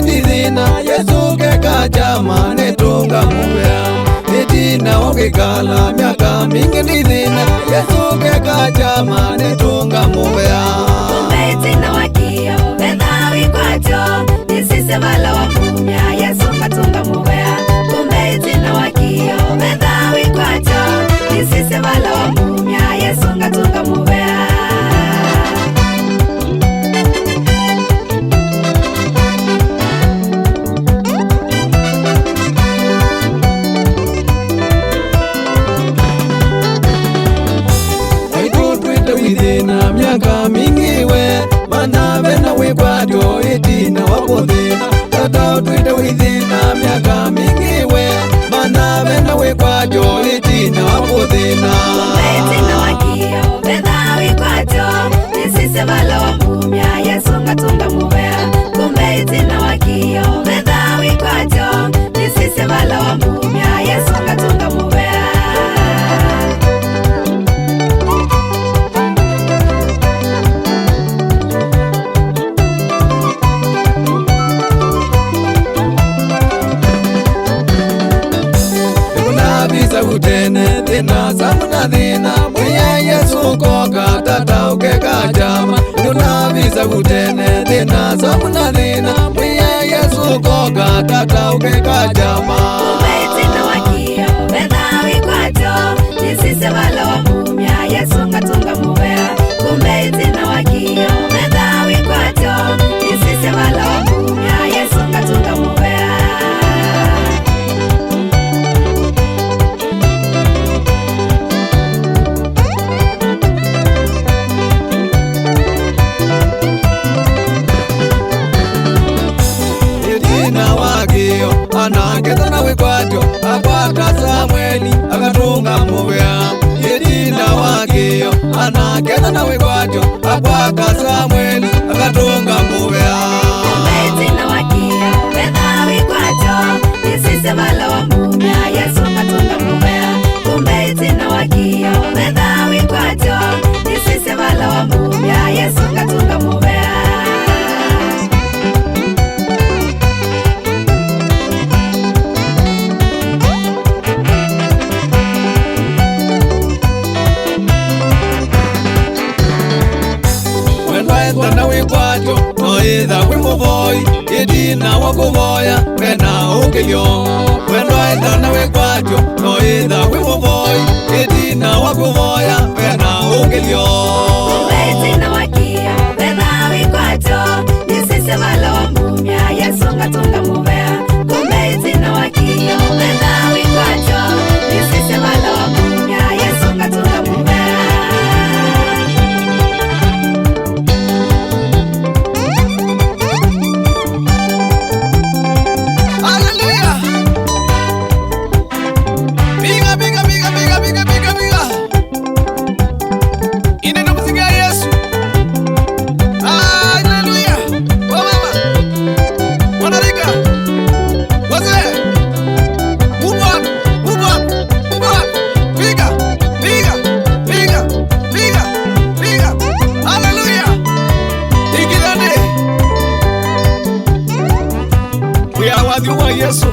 ndithina Yesu keka chama netunga mubea itina wakikala miaka mingi ndithina Yesu keka chama netunga mubea kumbe itina wakio betha wikwacho nisise vala wafumya Yesu ngatunga mubea kumbe itina wakio betha wikwacho nisise vala wafumya Yesu ngatunga mubea withina miaka mingi we mana vena wikwatyo itina wakuthina tata twite withina miaka mingi we mana vena wikwatyo itina wakuthina kumbe itina wakio betha wikwacho nisise vala wafumya Yesu ngatunga mubea kumbe itina wakio betha wikwacho nisise vala wafumya Yesu ngatunga mubea utene thina samuna thina mwiya Yesu koka tata ukeka chama tunavisa utene thina samuna thina mwiya Yesu koka tata ukeka chama kumbe itina wakio betha wikwacho nisise vala wafumya Yesu ngatunga mubea kumbe itina wakio betha wikwacho nisise vala wafumya Yesu ngatunga mubea anaketha na wikwatyo akwata Samweli akatunga mubea itina wakio anaketha na wikwatyo akwata Samweli akatunga mubea kumbe itina wakio betha wikwacho nisise vala wafumya Yesu ngatunga mubea kumbe itina wakio betha wikwacho nisise vala wafumya Yesu ngatunga mubea na wikwatyo noitha wi muvoi itina wakuvoya wena ukilyo wendwaitha na wikwatyo noitha wi muvoi itina wakuvoya wena ukilyo kumbe itina wakio betha wikwacho nisise vala wafumya Yesu ngatunga mubea kumbe itina wakio betha wikwacho nisise vala wafumya Yesu ngatunga mubea Yesu